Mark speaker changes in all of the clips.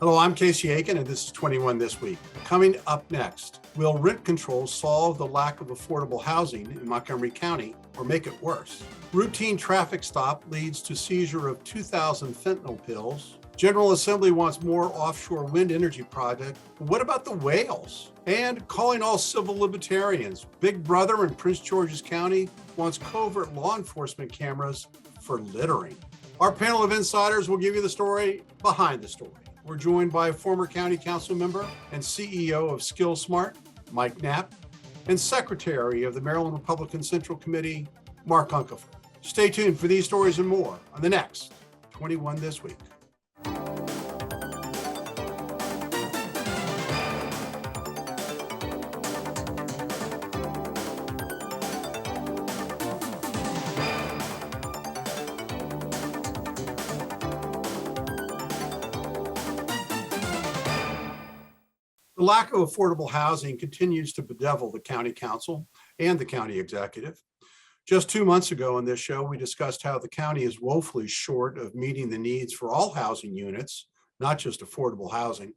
Speaker 1: Hello, I'm Casey Aiken, and this is 21 This Week. Coming up next, will rent control solve the lack of affordable housing in Montgomery County or make it worse? Routine traffic stop leads to seizure of 2,000 fentanyl pills. General Assembly wants more offshore wind energy project. What about the whales? And calling all civil libertarians. Big Brother in Prince George's County wants covert law enforcement cameras for littering. Our panel of insiders will give you the story behind the story. We're joined by former county council member and CEO of SkillSmart, Mike Knapp, and Secretary of the Maryland Republican Central Committee, Mark Uncapher. Stay tuned for these stories and more on the next 21 This Week. The lack of affordable housing continues to bedevil the county council and the county executive. Just 2 months ago on this show, we discussed how the county is woefully short of meeting the needs for all housing units, not just affordable housing.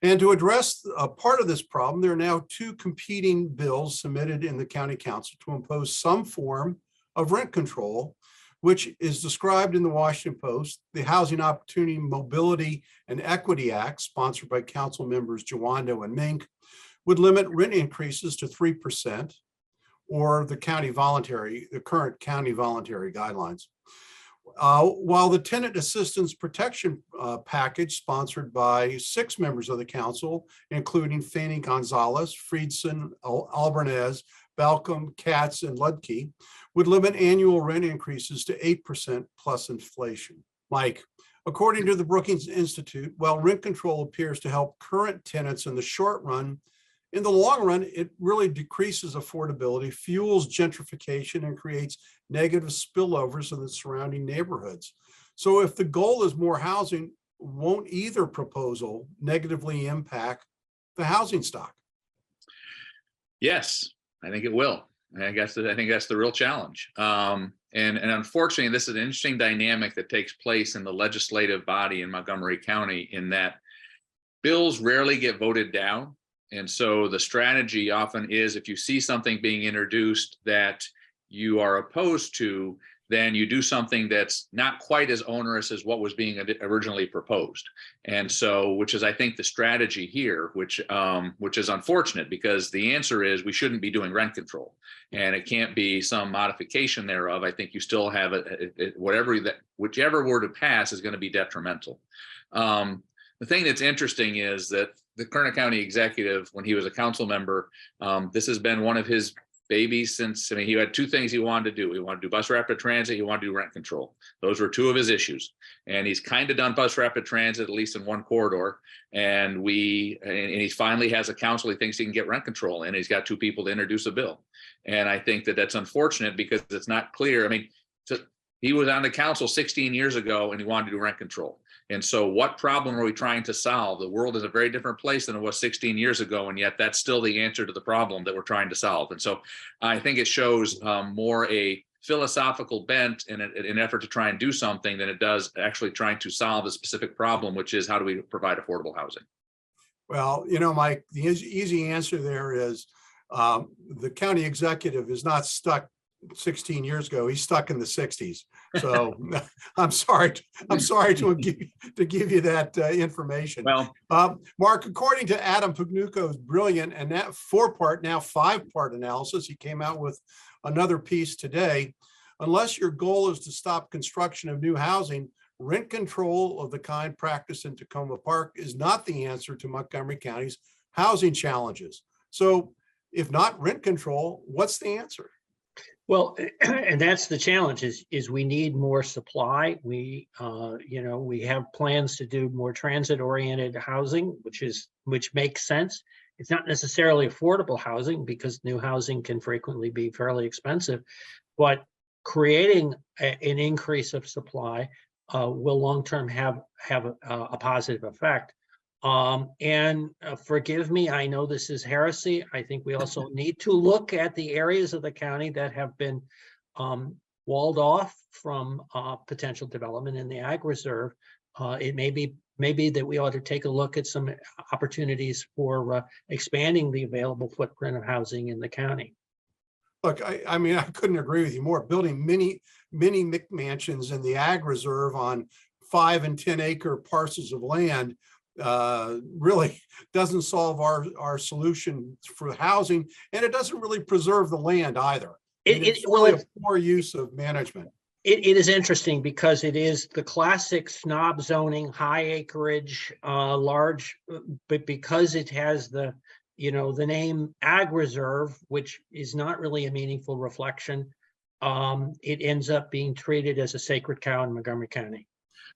Speaker 1: And to address a part of this problem, there are now two competing bills submitted in the county council to impose some form of rent control, which is described in the Washington Post. The Housing Opportunity, Mobility, and Equity Act, sponsored by council members Jawando and Mink, would limit rent increases to 3%, or the current county voluntary guidelines. While the Tenant Assistance Protection Package, sponsored by 6 members of the council, including Fanny Gonzalez, Friedson, Albanese, Balcom, Katz, and Ludke, would limit annual rent increases to 8% plus inflation. Mike, according to the Brookings Institute, while rent control appears to help current tenants in the short run, in the long run, it really decreases affordability, fuels gentrification, and creates negative spillovers in the surrounding neighborhoods. So if the goal is more housing, won't either proposal negatively impact the housing stock?
Speaker 2: Yes, I think it will. I think that's the real challenge. And unfortunately, this is an interesting dynamic that takes place in the legislative body in Montgomery County, in that bills rarely get voted down. And so the strategy often is, if you see something being introduced that you are opposed to, then you do something that's not quite as onerous as what was being originally proposed. And so, which is, I think, the strategy here, which is unfortunate, because the answer is we shouldn't be doing rent control, and it can't be some modification thereof. I think you still have whichever were to pass is going to be detrimental. The thing that's interesting is that the current county executive, when he was a council member, this has been one of his babies since, he had 2 things he wanted to do. He wanted to do bus rapid transit, he wanted to do rent control. Those were 2 of his issues. And he's kind of done bus rapid transit, at least in one corridor. And he finally has a council he thinks he can get rent control in. He's got 2 people to introduce a bill. And I think that that's unfortunate, because it's not clear. He was on the council 16 years ago and he wanted to do rent control. And so what problem are we trying to solve? The world is a very different place than it was 16 years ago, and yet that's still the answer to the problem that we're trying to solve. And so I think it shows more a philosophical bent in an effort to try and do something than it does actually trying to solve a specific problem, which is, how do we provide affordable housing?
Speaker 1: Well, Mike, the easy answer there is the county executive is not stuck 16 years ago. He's stuck in the 60s. So I'm sorry to give you that information.
Speaker 2: Well,
Speaker 1: Mark, according to Adam Pugnuko's brilliant and that 4-part, now 5-part analysis, he came out with another piece today. Unless your goal is to stop construction of new housing, rent control of the kind practiced in Tacoma Park is not the answer to Montgomery County's housing challenges. So if not rent control, what's the answer?
Speaker 3: Well, and that's the challenge, is we need more supply. We have plans to do more transit-oriented housing, which makes sense. It's not necessarily affordable housing, because new housing can frequently be fairly expensive, but creating an increase of supply will long-term have a positive effect. And forgive me, I know this is heresy. I think we also need to look at the areas of the county that have been walled off from potential development in the ag reserve. It may be maybe that we ought to take a look at some opportunities for expanding the available footprint of housing in the county.
Speaker 1: Look, I mean, I couldn't agree with you more. Building many McMansions in the ag reserve on 5 and 10 acre parcels of land really doesn't solve our solution for housing, and it doesn't really preserve the land either. It's really a poor use of management.
Speaker 3: It is interesting because it is the classic snob zoning, high acreage, large, but because it has the name ag reserve, which is not really a meaningful reflection, it ends up being treated as a sacred cow in Montgomery County.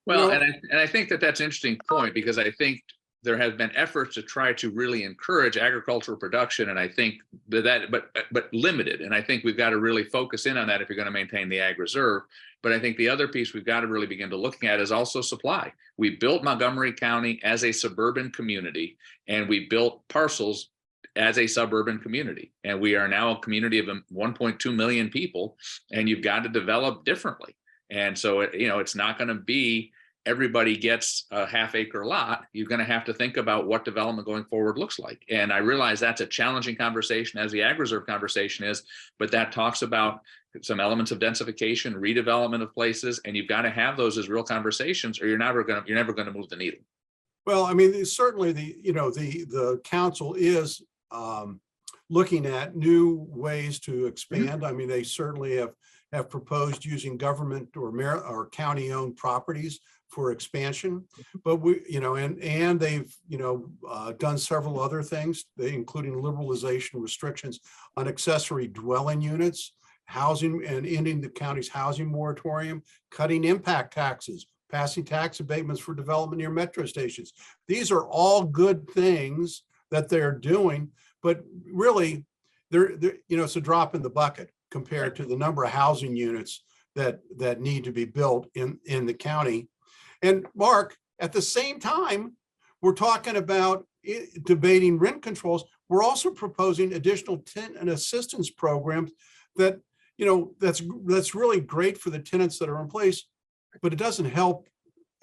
Speaker 2: Well, and I think that that's an interesting point, because I think there have been efforts to try to really encourage agricultural production, and I think but limited. And I think we've got to really focus in on that if you're going to maintain the ag reserve. But I think the other piece we've got to really begin to looking at is also supply. We built Montgomery County as a suburban community, and we built parcels as a suburban community. And we are now a community of 1.2 million people, and you've got to develop differently. And so, it's not going to be everybody gets a half-acre lot. You're going to have to think about what development going forward looks like. And I realize that's a challenging conversation, as the ag reserve conversation is, but that talks about some elements of densification, redevelopment of places, and you've got to have those as real conversations, or you're never going to move the needle.
Speaker 1: Well, I mean, certainly the council is looking at new ways to expand. I mean, they certainly have proposed using government or county-owned properties for expansion, but and they've done several other things, including liberalization restrictions on accessory dwelling units, housing, and ending the county's housing moratorium, cutting impact taxes, passing tax abatements for development near metro stations. These are all good things that they're doing, but really, it's a drop in the bucket compared to the number of housing units that need to be built in the county. And Mark, at the same time, we're talking about debating rent controls. We're also proposing additional tenant assistance programs that, that's really great for the tenants that are in place, but it doesn't help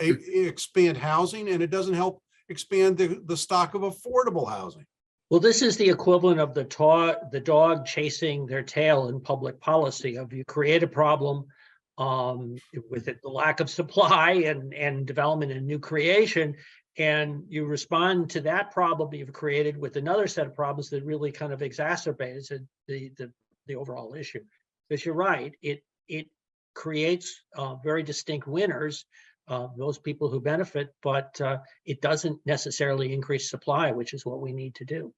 Speaker 1: expand housing, and it doesn't help expand the stock of affordable housing.
Speaker 3: Well, this is the equivalent of the dog chasing their tail in public policy. Of you create a problem with the lack of supply and development and new creation, and you respond to that problem you've created with another set of problems that really kind of exacerbates the overall issue. Because you're right, it creates very distinct winners, those people who benefit, but it doesn't necessarily increase supply, which is what we need to do.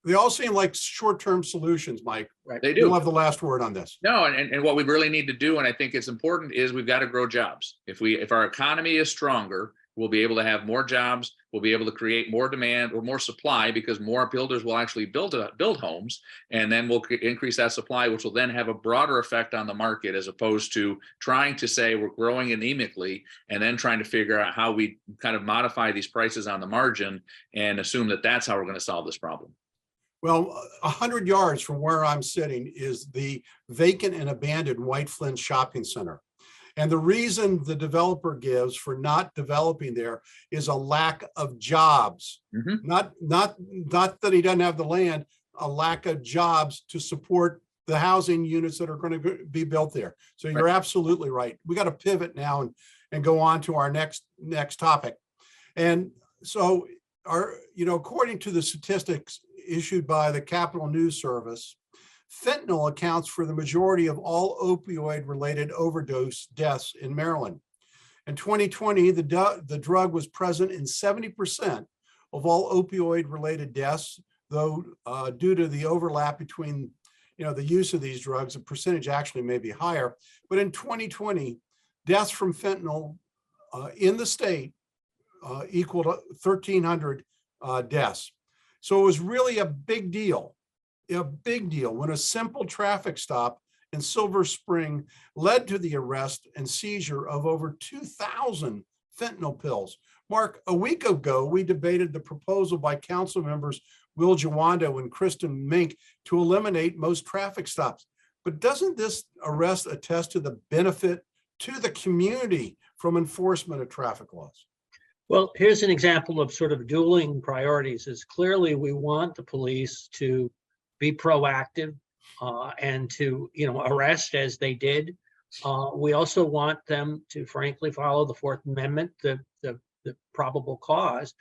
Speaker 1: They all seem like short-term solutions, Mike.
Speaker 3: Right.
Speaker 2: They do.
Speaker 1: You'll have the last word on this.
Speaker 2: No, and what we really need to do, and I think it's important, is we've got to grow jobs. If our economy is stronger, we'll be able to have more jobs. We'll be able to create more demand or more supply, because more builders will actually build homes, and then we'll increase that supply, which will then have a broader effect on the market, as opposed to trying to say we're growing anemically and then trying to figure out how we kind of modify these prices on the margin and assume that that's how we're going to solve this problem.
Speaker 1: Well, 100 yards from where I'm sitting is the vacant and abandoned White Flint Shopping Center. And the reason the developer gives for not developing there is a lack of jobs.
Speaker 2: Mm-hmm.
Speaker 1: Not that he doesn't have the land, a lack of jobs to support the housing units that are going to be built there. So you're absolutely right. We got to pivot now and go on to our next topic. And so according to the statistics issued by the Capitol News Service, fentanyl accounts for the majority of all opioid-related overdose deaths in Maryland. In 2020, the drug was present in 70% of all opioid-related deaths, though due to the overlap between the use of these drugs, the percentage actually may be higher. But in 2020, deaths from fentanyl in the state equaled 1,300 deaths. So it was really a big deal when a simple traffic stop in Silver Spring led to the arrest and seizure of over 2,000 fentanyl pills. Mark, a week ago, we debated the proposal by council members Will Jawando and Kristen Mink to eliminate most traffic stops. But doesn't this arrest attest to the benefit to the community from enforcement of traffic laws?
Speaker 3: Well, here's an example of sort of dueling priorities. Is clearly we want the police to be proactive and to, arrest as they did. We also want them to frankly follow the Fourth Amendment, the probable cause.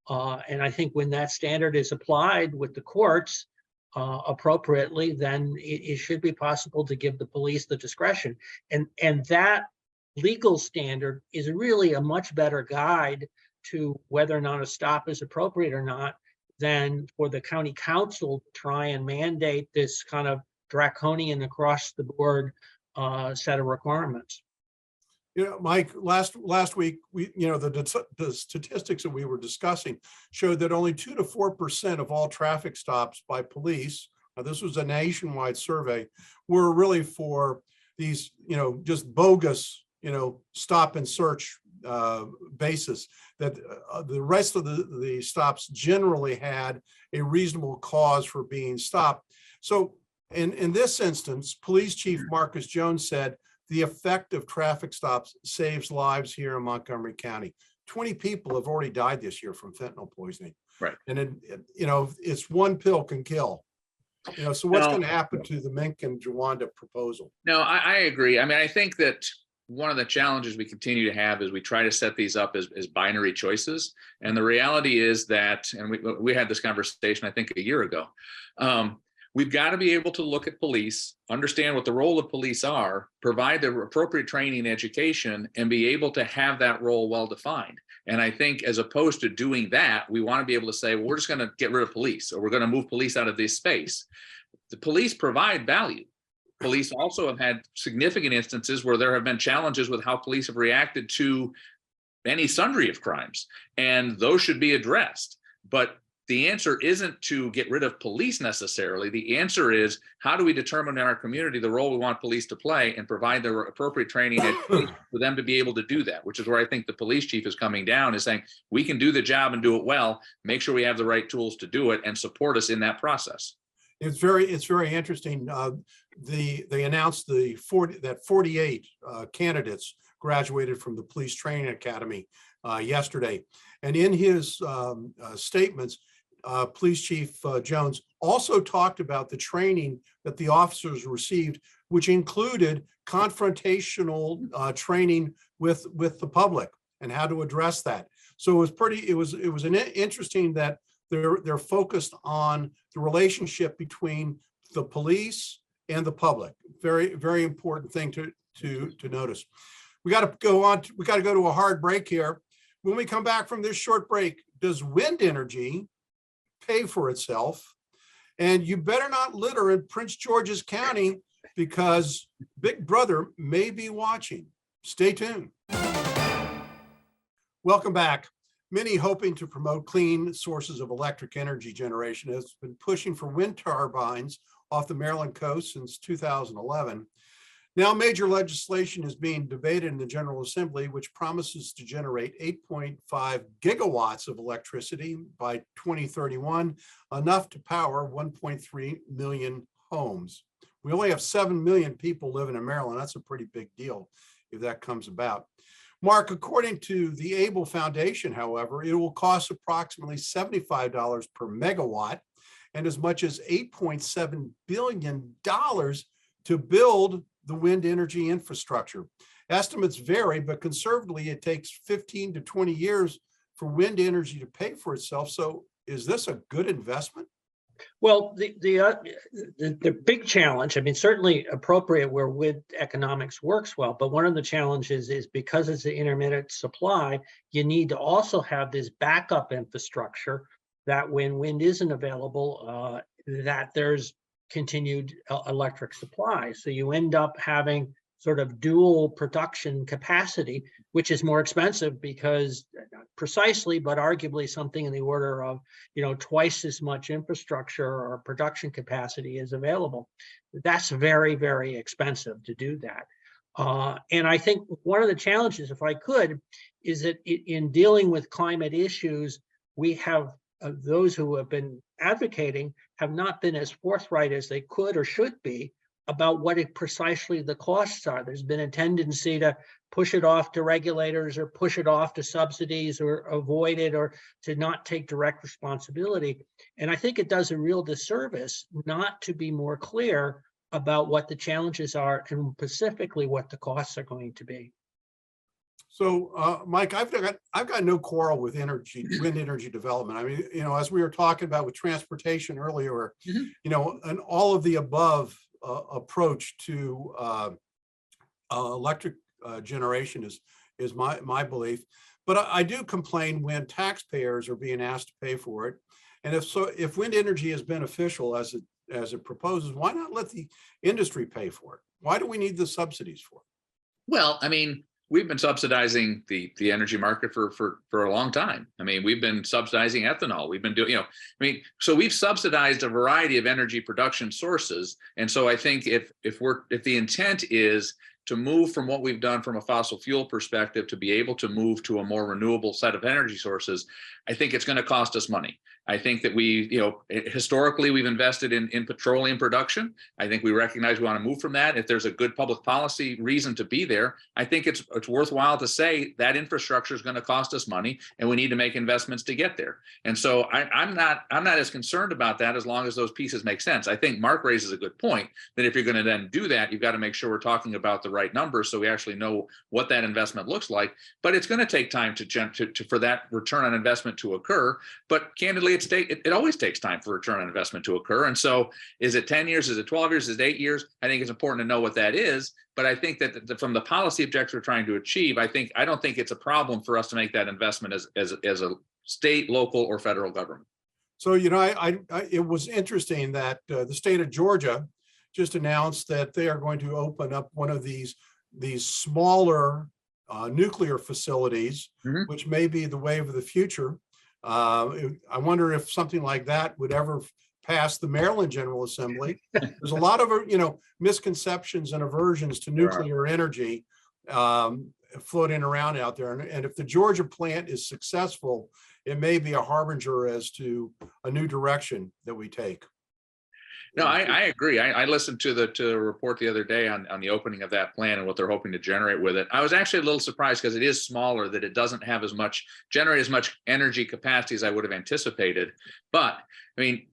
Speaker 3: And I think when that standard is applied with the courts appropriately, then it should be possible to give the police the discretion. And that legal standard is really a much better guide to whether or not a stop is appropriate or not than for the county council to try and mandate this kind of draconian across the board set of requirements.
Speaker 1: Mike, last week, the statistics that we were discussing showed that only 2 to 4% of all traffic stops by police, this was a nationwide survey, were really for these, just bogus, stop and search basis. That the rest of the stops generally had a reasonable cause for being stopped. So in this instance, Police Chief Marcus Jones said, the effect of traffic stops saves lives here in Montgomery County. 20 people have already died this year from fentanyl poisoning.
Speaker 2: Right.
Speaker 1: And it's one pill can kill. So what's going to happen to the Mink and Jawanda proposal?
Speaker 2: No, I agree. I mean, I think that one of the challenges we continue to have is we try to set these up as binary choices. And the reality is that, and we had this conversation, I think, a year ago. We've got to be able to look at police, understand what the role of police are, provide the appropriate training and education, and be able to have that role well defined. And I think as opposed to doing that, we want to be able to say, well, we're just going to get rid of police, or we're going to move police out of this space. The police provide value. Police also have had significant instances where there have been challenges with how police have reacted to any sundry of crimes, and those should be addressed. But the answer isn't to get rid of police necessarily. The answer is, how do we determine in our community the role we want police to play and provide the appropriate training and education for them to be able to do that, which is where I think the police chief is coming down, is saying, we can do the job and do it well, make sure we have the right tools to do it, and support us in that process.
Speaker 1: It's very interesting. They announced that 48 candidates graduated from the Police Training Academy yesterday. And in his statements, Police Chief Jones also talked about the training that the officers received, which included confrontational training with the public and how to address that. So it was interesting that they're focused on the relationship between the police and the public. Very, very important thing to notice. We got to go to a hard break here. When we come back from this short break, does wind energy pay for itself? And you better not litter in Prince George's County, because Big Brother may be watching. Stay tuned. Welcome back. Many hoping to promote clean sources of electric energy generation has been pushing for wind turbines off the Maryland coast since 2011. Now, major legislation is being debated in the General Assembly, which promises to generate 8.5 gigawatts of electricity by 2031, enough to power 1.3 million homes. We only have 7 million people living in Maryland. That's a pretty big deal if that comes about. Mark, according to the Able Foundation, however, it will cost approximately $75 per megawatt and as much as $8.7 billion to build the wind energy infrastructure. Estimates vary, but conservatively, it takes 15 to 20 years for wind energy to pay for itself. So is this a good investment?
Speaker 3: Well, the big challenge, I mean, certainly appropriate where wind economics works well, but one of the challenges is because it's an intermittent supply, you need to also have this backup infrastructure that when wind isn't available, that there's continued electric supply. So you end up having sort of dual production capacity, which is more expensive because precisely, but arguably something in the order of, twice as much infrastructure or production capacity is available. That's very, very expensive to do that. And I think one of the challenges, if I could, is that in dealing with climate issues, we have those who have been advocating have not been as forthright as they could or should be about what precisely the costs are. There's been a tendency to push it off to regulators or push it off to subsidies or avoid it or to not take direct responsibility. And I think it does a real disservice not to be more clear about what the challenges are and specifically what the costs are going to be.
Speaker 1: So, Mike, I've got no quarrel with wind energy development. I mean, as we were talking about with transportation earlier, an all of the above approach to electric generation is my belief. But I do complain when taxpayers are being asked to pay for it. And if wind energy is beneficial as it proposes, why not let the industry pay for it? Why do we need the subsidies for it?
Speaker 2: Well, I mean, we've been subsidizing the energy market for a long time. I mean, we've been subsidizing ethanol. We've been doing, so we've subsidized a variety of energy production sources. And so I think if the intent is to move from what we've done from a fossil fuel perspective to be able to move to a more renewable set of energy sources, I think it's going to cost us money. I think that historically we've invested in petroleum production. I think we recognize we want to move from that. If there's a good public policy reason to be there, I think it's worthwhile to say that infrastructure is going to cost us money and we need to make investments to get there. And so I'm not as concerned about that as long as those pieces make sense. I think Mark raises a good point that if you're going to then do that, you've got to make sure we're talking about the right numbers so we actually know what that investment looks like. But it's going to take time for that return on investment to occur. But candidly, it always takes time for return on investment to occur. And so is it 10 years? Is it 12 years? Is it 8 years? I think it's important to know what that is. But I think that from the policy objectives we're trying to achieve, I don't think it's a problem for us to make that investment as a state, local, or federal government.
Speaker 1: So, it was interesting that the state of Georgia just announced that they are going to open up one of these smaller nuclear facilities, which may be the wave of the future. I wonder if something like that would ever pass the Maryland General Assembly. There's a lot of misconceptions and aversions to nuclear energy floating around out there. And if the Georgia plant is successful, it may be a harbinger as to a new direction that we take.
Speaker 2: No, I agree. I listened to the report the other day on the opening of that plant and what they're hoping to generate with it. I was actually a little surprised because it is smaller, that it doesn't have generate as much energy capacity as I would have anticipated. But I mean,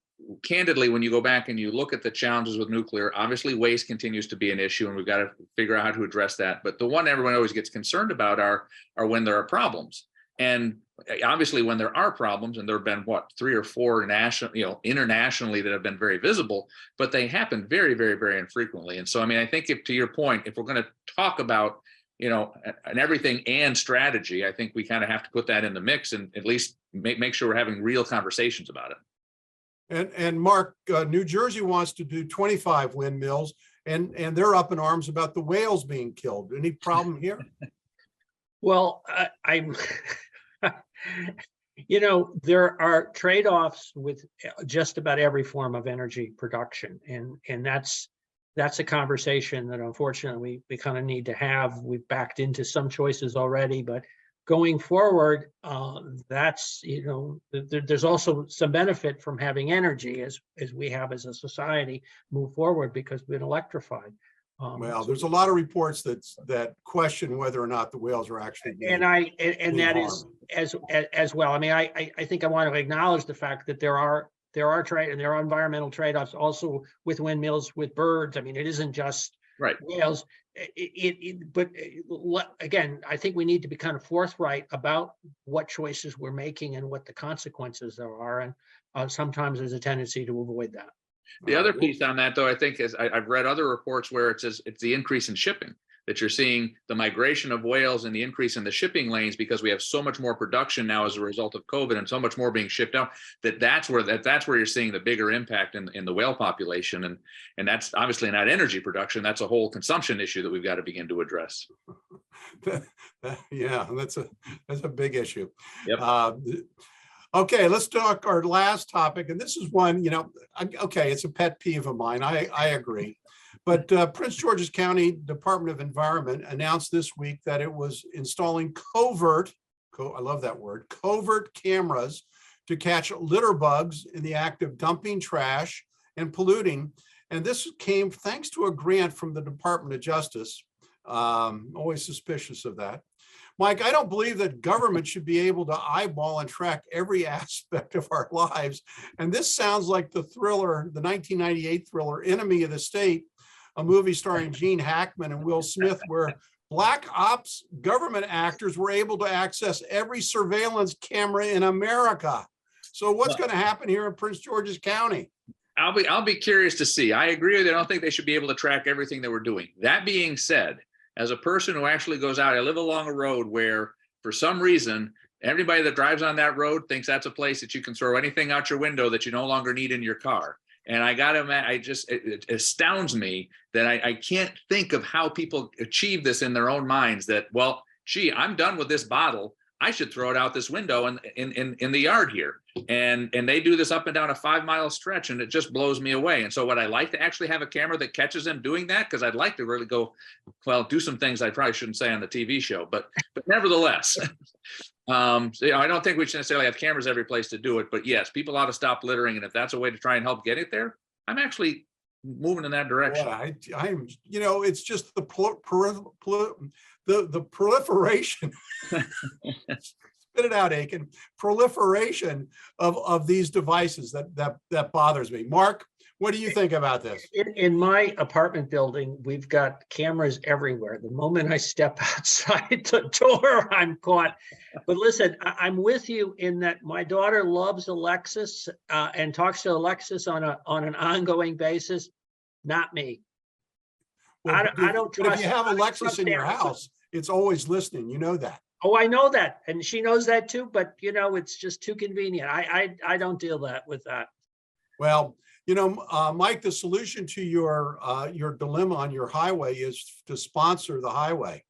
Speaker 2: candidly, when you go back and you look at the challenges with nuclear, obviously waste continues to be an issue and we've got to figure out how to address that. But the one everyone always gets concerned about are when there are problems. And obviously, when there are problems, and there have been 3 or 4 internationally that have been very visible, but they happen very, very, very infrequently. And so, I mean, I think to your point, if we're going to talk about, an everything and strategy, I think we kind of have to put that in the mix and at least make sure we're having real conversations about it.
Speaker 1: And Mark, New Jersey wants to do 25 windmills, and they're up in arms about the whales being killed. Any problem here?
Speaker 3: Well, I'm, there are trade-offs with just about every form of energy production, and that's a conversation that unfortunately we kind of need to have. We've backed into some choices already, but going forward, there's also some benefit from having energy as we have as a society move forward because we've been electrified.
Speaker 1: Well, there's a lot of reports that question whether or not the whales are actually being
Speaker 3: that is as well. I mean, I think I want to acknowledge the fact that there are environmental trade-offs also with windmills, with birds. I mean, it isn't just whales. But again, I think we need to be kind of forthright about what choices we're making and what the consequences there are. And sometimes there's a tendency to avoid that.
Speaker 2: The other piece on that, though, I think is I've read other reports where it's the increase in shipping, that you're seeing the migration of whales and the increase in the shipping lanes because we have so much more production now as a result of COVID and so much more being shipped out, that's where you're seeing the bigger impact in the whale population. And that's obviously not energy production. That's a whole consumption issue that we've got to begin to address.
Speaker 1: Yeah, that's a big issue.
Speaker 2: Yep.
Speaker 1: Okay, let's talk our last topic. And this is one, okay, it's a pet peeve of mine. I agree. But Prince George's County Department of Environment announced this week that it was installing covert, I love that word, covert cameras to catch litter bugs in the act of dumping trash and polluting. And this came thanks to a grant from the Department of Justice. Always suspicious of that. Mike, I don't believe that government should be able to eyeball and track every aspect of our lives. And this sounds like the thriller, the 1998 thriller, Enemy of the State, a movie starring Gene Hackman and Will Smith, where Black Ops government actors were able to access every surveillance camera in America. So what's going to happen here in Prince George's County?
Speaker 2: I'll be curious to see. I agree with you. I don't think they should be able to track everything that we're doing. That being said, as a person who actually goes out, I live along a road where for some reason, everybody that drives on that road thinks that's a place that you can throw anything out your window that you no longer need in your car. And it astounds me that I can't think of how people achieve this in their own minds that, well, gee, I'm done with this bottle. I should throw it out this window in the yard here. And they do this up and down a 5-mile stretch, and it just blows me away. And so would I like to actually have a camera that catches them doing that? Because I'd like to really do some things I probably shouldn't say on the TV show, but nevertheless, I don't think we should necessarily have cameras every place to do it, but yes, people ought to stop littering. And if that's a way to try and help get it there, I'm actually moving in that direction.
Speaker 1: I'm, it's just the proliferation. Spit it out, Aiken. Proliferation of these devices that bothers me. Mark, what do you think about this?
Speaker 3: In my apartment building, we've got cameras everywhere. The moment I step outside the door, I'm caught. But listen, I'm with you in that my daughter loves Alexis and talks to Alexis on an ongoing basis. Not me.
Speaker 1: Well,
Speaker 3: I don't trust.
Speaker 1: But if you have Alexis in your house, it's always listening. You know that.
Speaker 3: Oh, I know that, and she knows that too. But it's just too convenient. I don't deal with that.
Speaker 1: Well, Mike, the solution to your dilemma on your highway is to sponsor the highway.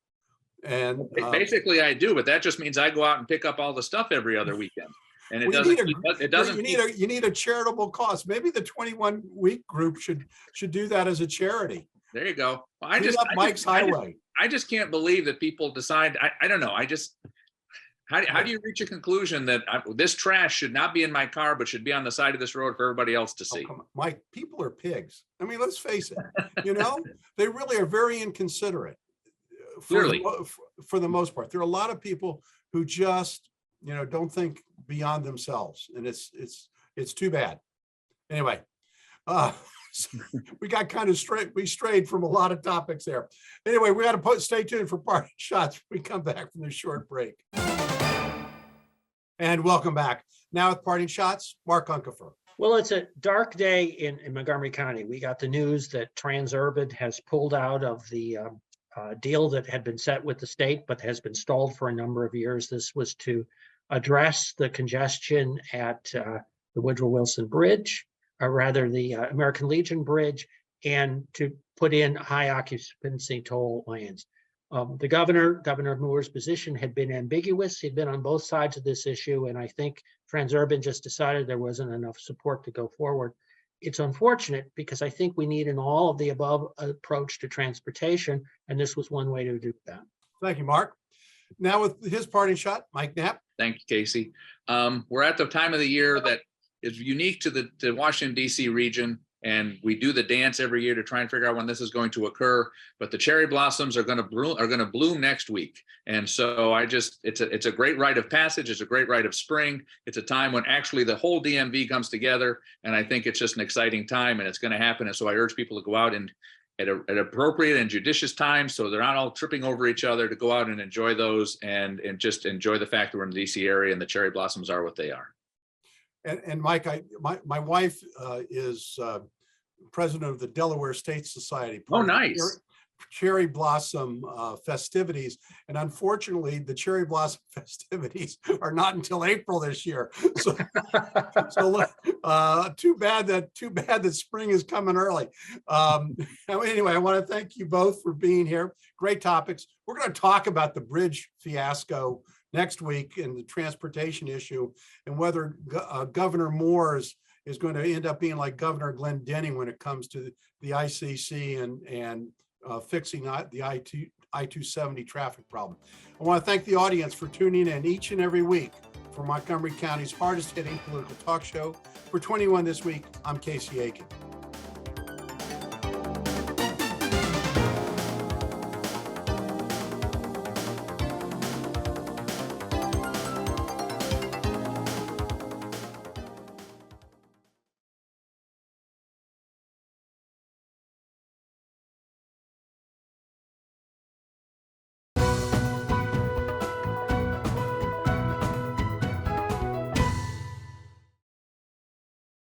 Speaker 1: And
Speaker 2: basically, I do, but that just means I go out and pick up all the stuff every other weekend. And it doesn't.
Speaker 1: You need a charitable cause. Maybe the 21 week group should do that as a charity.
Speaker 2: There you go. Well,
Speaker 1: Mike's highway.
Speaker 2: I just can't believe that people decide. I don't know. How do you reach a conclusion that this trash should not be in my car, but should be on the side of this road for everybody else to see?
Speaker 1: Come on. Mike, people are pigs. I mean, let's face it. They really are very inconsiderate.
Speaker 2: Clearly,
Speaker 1: for the most part, there are a lot of people who just don't think beyond themselves, and it's too bad. Anyway, we got kind of strayed from a lot of topics there. Anyway, we got to stay tuned for parting shots when we come back from this short break. And welcome back. Now with parting shots, Mark Uncapher.
Speaker 3: Well, it's a dark day in Montgomery County. We got the news that Transurban has pulled out of the deal that had been set with the state, but has been stalled for a number of years. This was to address the congestion at the Woodrow Wilson Bridge, or rather the American Legion Bridge, and to put in high occupancy toll lanes. Governor Moore's position had been ambiguous. He'd been on both sides of this issue, and I think Transurban just decided there wasn't enough support to go forward. It's unfortunate because I think we need an all of the above approach to transportation, and this was one way to do that.
Speaker 1: Thank you, Mark. Now with his parting shot, Mike Knapp.
Speaker 2: Thank you, Casey. We're at the time of the year that is unique to the Washington, D.C. region, and we do the dance every year to try and figure out when this is going to occur. But the cherry blossoms are going to bloom next week, and so it's a great rite of passage. It's a great rite of spring. It's a time when actually the whole DMV comes together, and I think it's just an exciting time, and it's going to happen. And so I urge people to go out and at appropriate and judicious times, so they're not all tripping over each other, to go out and enjoy those and just enjoy the fact that we're in the DC area and the cherry blossoms are what they are.
Speaker 1: And Mike, my wife is president of the Delaware State Society.
Speaker 2: Oh, nice.
Speaker 1: Cherry blossom festivities. And unfortunately, the cherry blossom festivities are not until April this year. So too bad that spring is coming early. Anyway, I want to thank you both for being here. Great topics. We're going to talk about the bridge fiasco next week and the transportation issue, and whether Governor Moore's is going to end up being like Governor Glendenning when it comes to the ICC and fixing the I-270 traffic problem. I want to thank the audience for tuning in each and every week for Montgomery County's hardest hitting political talk show. For 21 this week, I'm Casey Aiken.